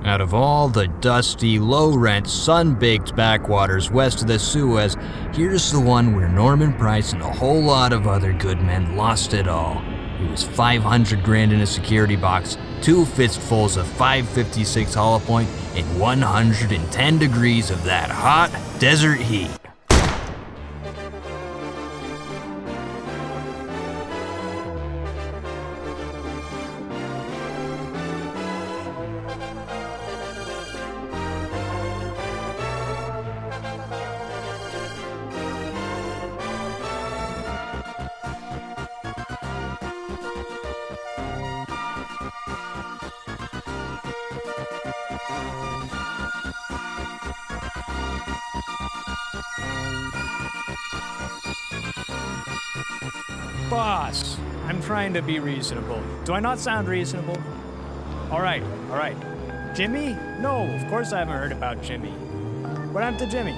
Out of all the dusty, low-rent, sun-baked backwaters west of the Suez, here's the one where Norman Price and a whole lot of other good men lost it all. It was 500 grand in a security box, 2 fistfuls of 556 hollow point, and 110 degrees of that hot desert heat. Boss, I'm trying to be reasonable. Do I not sound reasonable? All right. Jimmy? No, of course I haven't heard about Jimmy. What happened to Jimmy?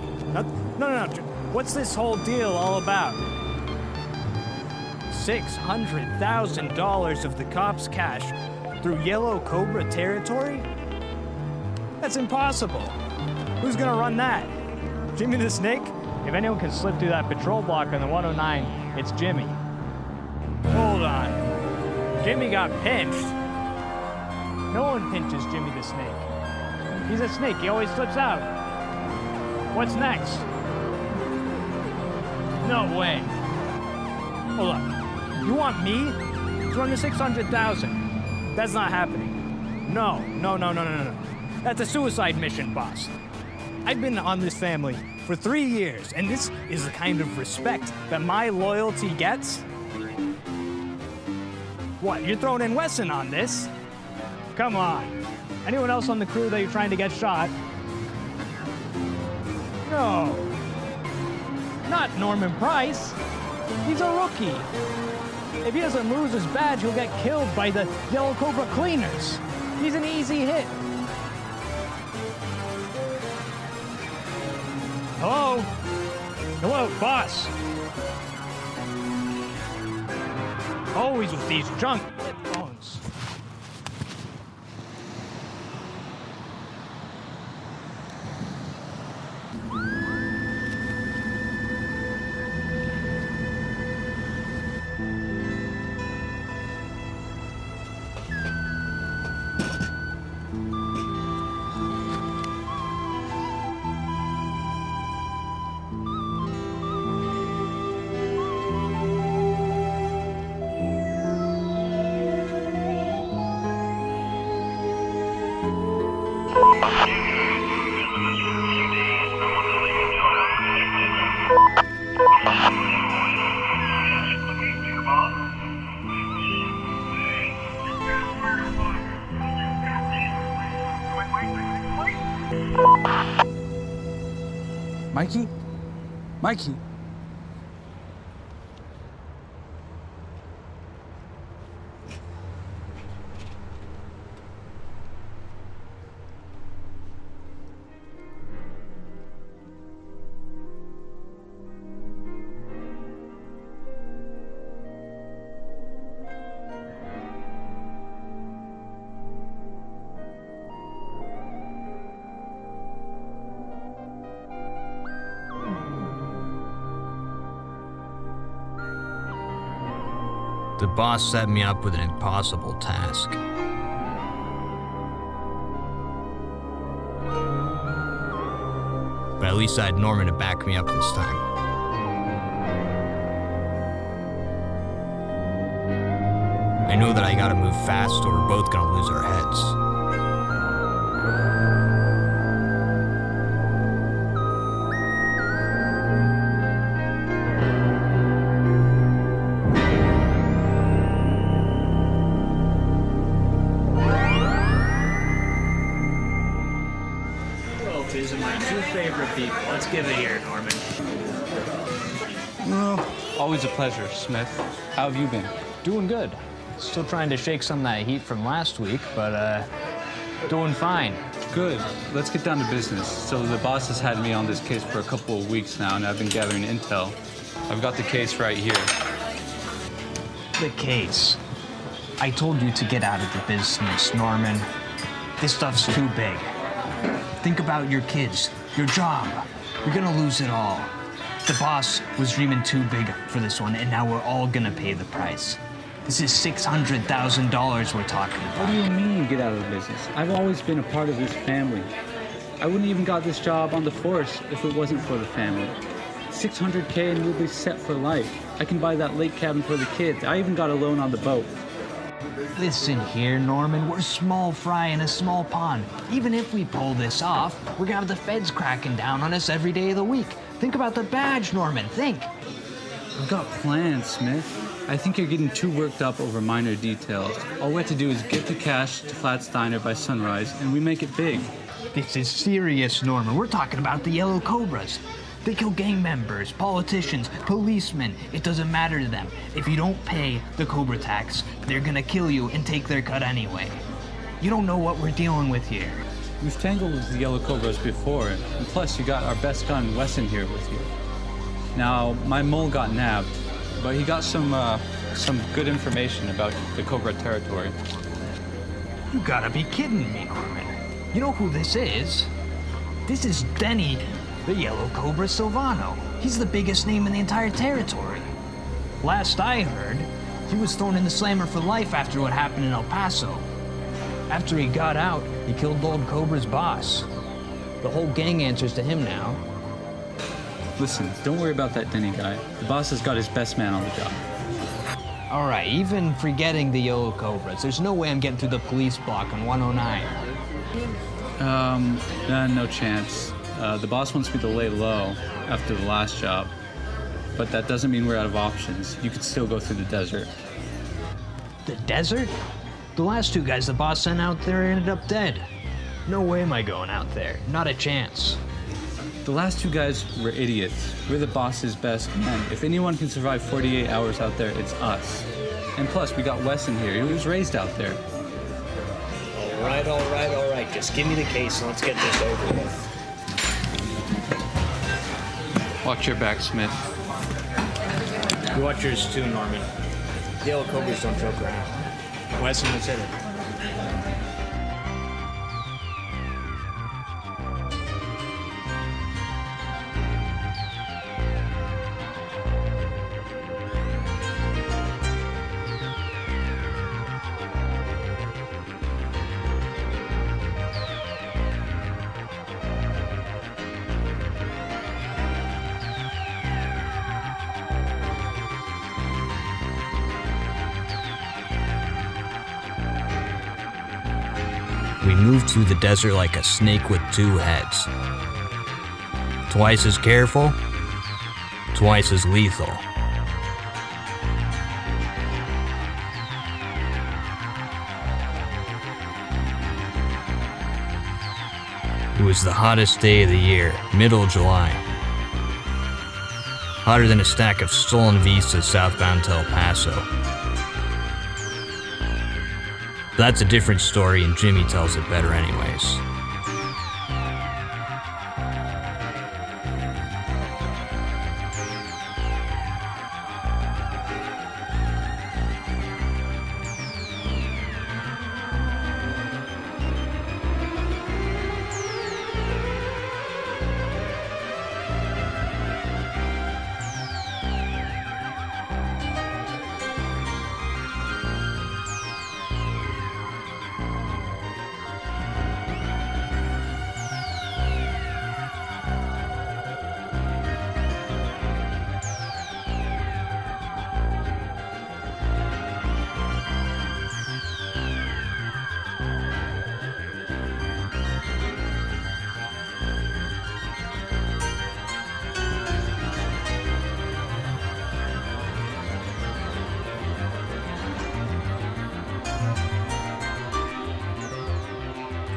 No. What's this whole deal all about? $600,000 of the cops' cash through Yellow Cobra territory? That's impossible. Who's gonna run that? Jimmy the Snake? If anyone can slip through that patrol block on the 109, it's Jimmy. Hold on. Jimmy got pinched. No one pinches Jimmy the Snake. He's a snake, he always slips out. What's next? No way. Hold on. You want me to run the 600,000? That's not happening. No. That's a suicide mission, boss. I've been on this family for 3 years, and this is the kind of respect that my loyalty gets. What, you're throwing in Wesson on this? Come on. Anyone else on the crew that you're trying to get shot? No. Not Norman Price. He's a rookie. If he doesn't lose his badge, he'll get killed by the Yellow Cobra cleaners. He's an easy hit. Hello? Hello, boss. Always with these junk headphones. Mikey? The boss set me up with an impossible task. But at least I had Norman to back me up this time. I know that I gotta move fast or we're both gonna lose our heads. people. Let's give it here, Norman. Always a pleasure, Smith. How have you been? Doing good. Still trying to shake some of that heat from last week, but doing fine. Good. Let's get down to business. So the boss has had me on this case for a couple of weeks now, and I've been gathering intel. I've got the case right here. The case. I told you to get out of the business, Norman. This stuff's too big. Think about your kids, your job. You're gonna lose it all. The boss was dreaming too big for this one, and now we're all gonna pay the price. This is $600,000 we're talking about. What do you mean, get out of the business? I've always been a part of this family. I wouldn't even got this job on the force if it wasn't for the family. $600K and we'll be set for life. I can buy that lake cabin for the kids. I even got a loan on the boat. Listen here, Norman, we're small fry in a small pond. Even if we pull this off, we're gonna have the feds cracking down on us every day of the week. Think about the badge, Norman, think. I've got plans, Smith. I think you're getting too worked up over minor details. All we have to do is get the cash to Flat Steiner by sunrise, and we make it big. This is serious, Norman. We're talking about the Yellow Cobras. They kill gang members, politicians, policemen. It doesn't matter to them. If you don't pay the Cobra tax, they're gonna kill you and take their cut anyway. You don't know what we're dealing with here. We've tangled with the Yellow Cobras before, and plus you got our best gun, Wesson, here with you. Now, my mole got nabbed, but he got some good information about the Cobra territory. You gotta be kidding me, Norman. You know who this is? This is Denny, the Yellow Cobra Silvano. He's the biggest name in the entire territory. Last I heard, he was thrown in the slammer for life after what happened in El Paso. After he got out, he killed old Cobra's boss. The whole gang answers to him now. Listen, don't worry about that Denny guy. The boss has got his best man on the job. All right, even forgetting the Yellow Cobras, there's no way I'm getting through the police block on 109. No chance. The boss wants me to lay low after the last job, but that doesn't mean we're out of options. You could still go through the desert. The desert? The last two guys the boss sent out there ended up dead. No way am I going out there. Not a chance. The last two guys were idiots. We're the boss's best men. If anyone can survive 48 hours out there, it's us. And plus, we got Wesson here. He was raised out there. All right. Just give me the case and let's get this over with. Watch your back, Smith. You watch yours too, Norman. The Yellow Cobras don't joke around. Wesson has hit it. We moved through the desert like a snake with two heads. Twice as careful, twice as lethal. It was the hottest day of the year, middle July. Hotter than a stack of stolen visas southbound to El Paso. That's a different story, and Jimmy tells it better anyways.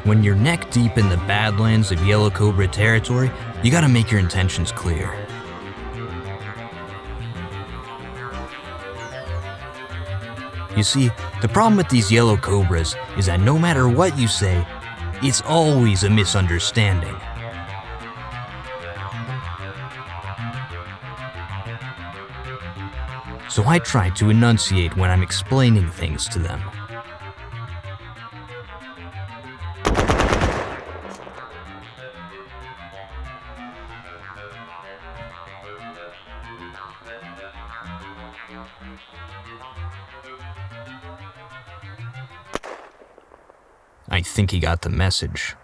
When you're neck deep in the badlands of Yellow Cobra territory, you gotta make your intentions clear. You see, the problem with these Yellow Cobras is that no matter what you say, it's always a misunderstanding. So I try to enunciate when I'm explaining things to them. I think he got the message.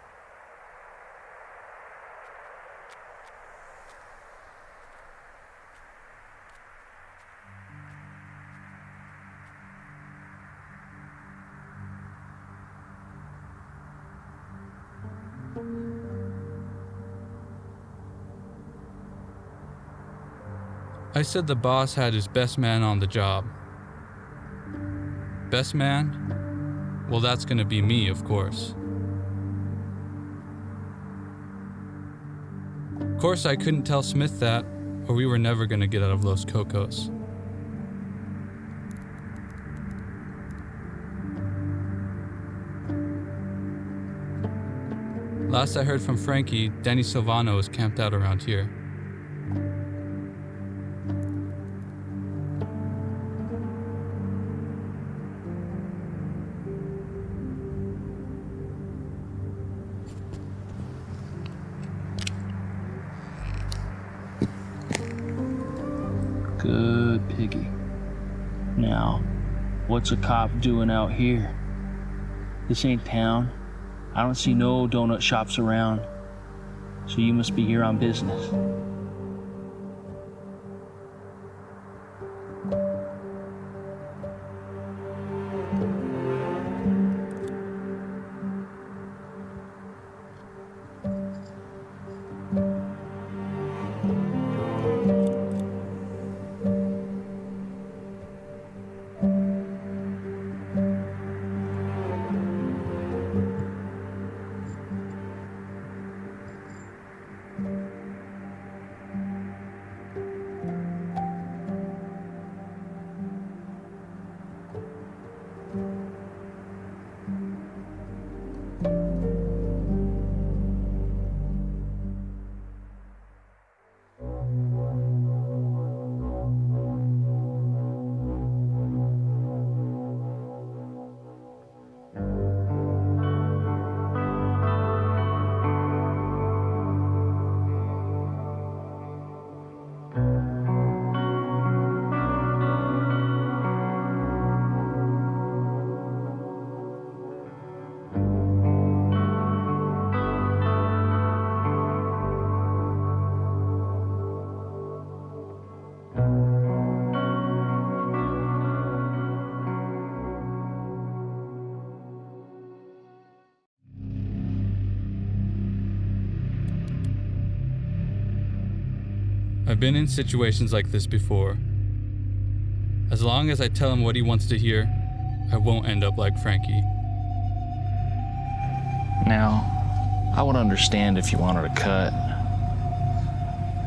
I said the boss had his best man on the job. Best man? Well, that's gonna be me, of course. Of course, I couldn't tell Smith that, or we were never gonna get out of Los Cocos. Last I heard from Frankie, Danny Silvano is camped out around here. Good piggy. Now, what's a cop doing out here? This ain't town. I don't see no donut shops around. So you must be here on business. I've been in situations like this before. As long as I tell him what he wants to hear, I won't end up like Frankie. Now, I would understand if you wanted to cut.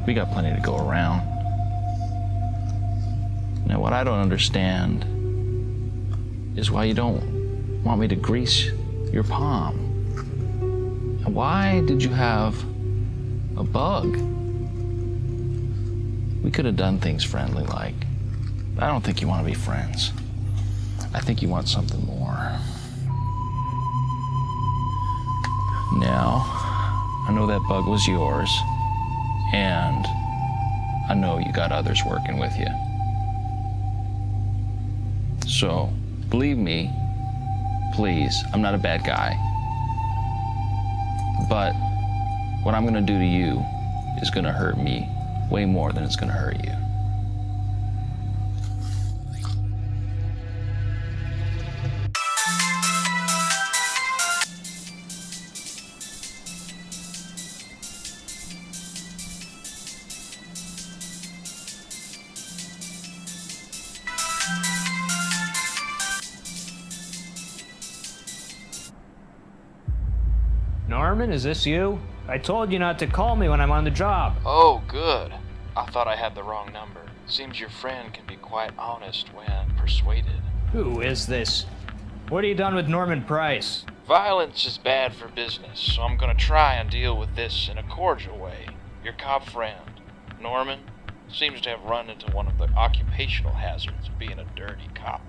We got plenty to go around. Now, what I don't understand is why you don't want me to grease your palm. And why did you have a bug? We could have done things friendly like. I don't think you want to be friends. I think you want something more. Now, I know that bug was yours, and I know you got others working with you. So, believe me, please, I'm not a bad guy. But what I'm gonna do to you is gonna hurt me way more than it's gonna hurt you. Norman, is this you? I told you not to call me when I'm on the job. Oh, good. I thought I had the wrong number. Seems your friend can be quite honest when persuaded. Who is this? What have you done with Norman Price? Violence is bad for business, so I'm gonna try and deal with this in a cordial way. Your cop friend, Norman, seems to have run into one of the occupational hazards of being a dirty cop.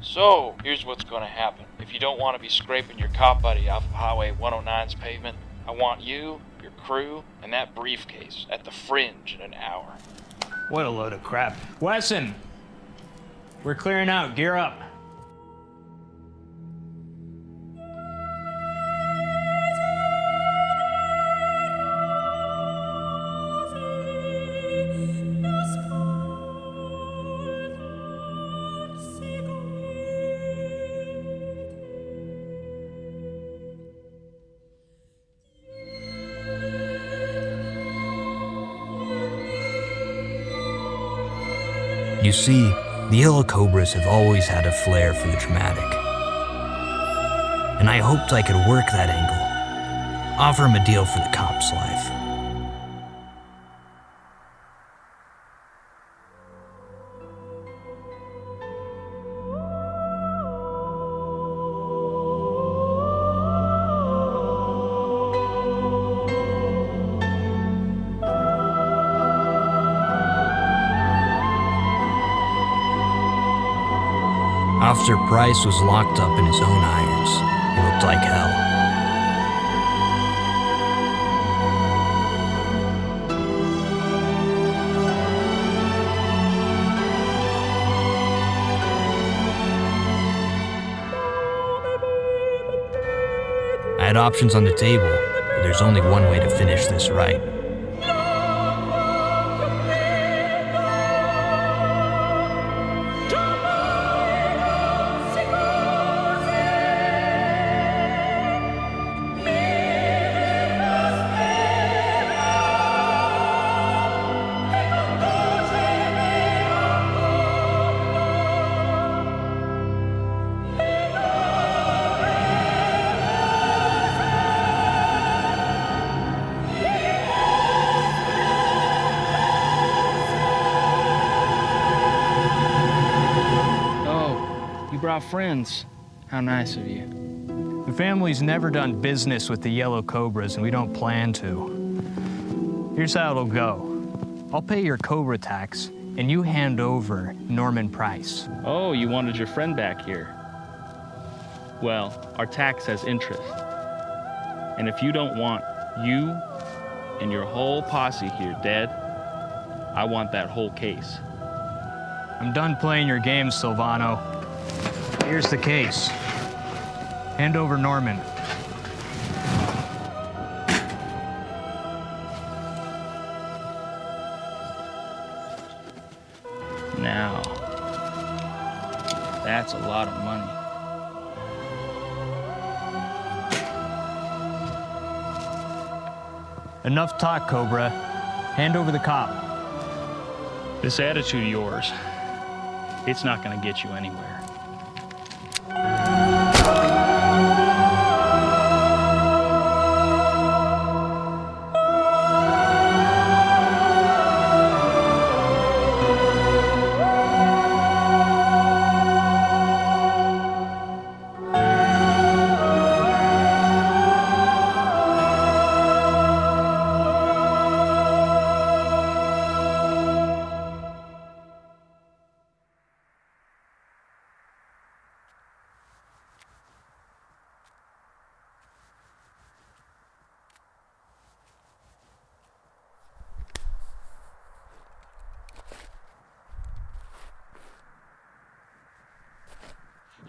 So, here's what's gonna happen. If you don't want to be scraping your cop buddy off of Highway 109's pavement, I want you, your crew, and that briefcase at the Fringe in an hour. What a load of crap. Wesson! We're clearing out. Gear up. You see, the Yellow Cobras have always had a flair for the dramatic. And I hoped I could work that angle, offer him a deal for the cop's life. Officer Price was locked up in his own irons. He looked like hell. I had options on the table, but there's only one way to finish this right. You brought friends. How nice of you. The family's never done business with the Yellow Cobras, and we don't plan to. Here's how it'll go. I'll pay your Cobra tax, and you hand over Norman Price. Oh, you wanted your friend back here. Well, our tax has interest. And if you don't want you and your whole posse here dead, I want that whole case. I'm done playing your games, Silvano. Here's the case. Hand over Norman. Now, that's a lot of money. Enough talk, Cobra. Hand over the cop. This attitude of yours, it's not gonna get you anywhere.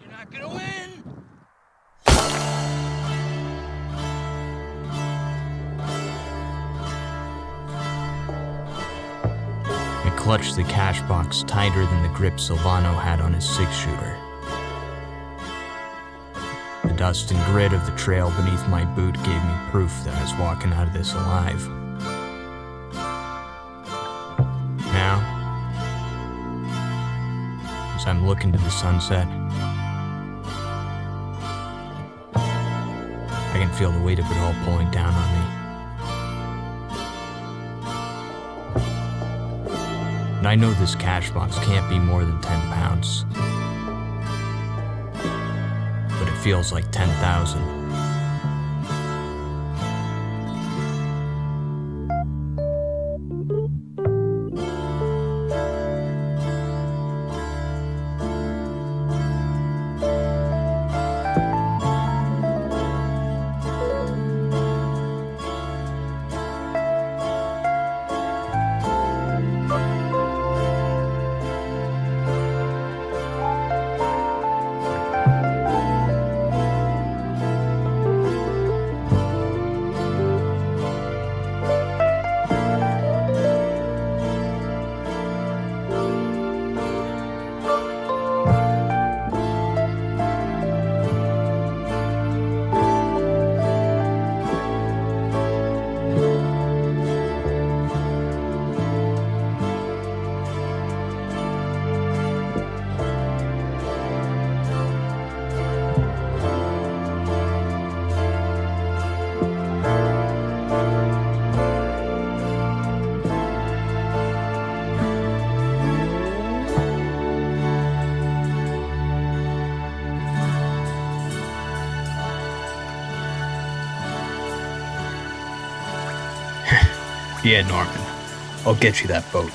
You're not gonna win! I clutched the cash box tighter than the grip Silvano had on his six-shooter. The dust and grit of the trail beneath my boot gave me proof that I was walking out of this alive. Now, as I'm looking to the sunset, I can feel the weight of it all pulling down on me. And I know this cash box can't be more than 10 pounds. But it feels like 10,000. Yeah, Norman. I'll get you that boat.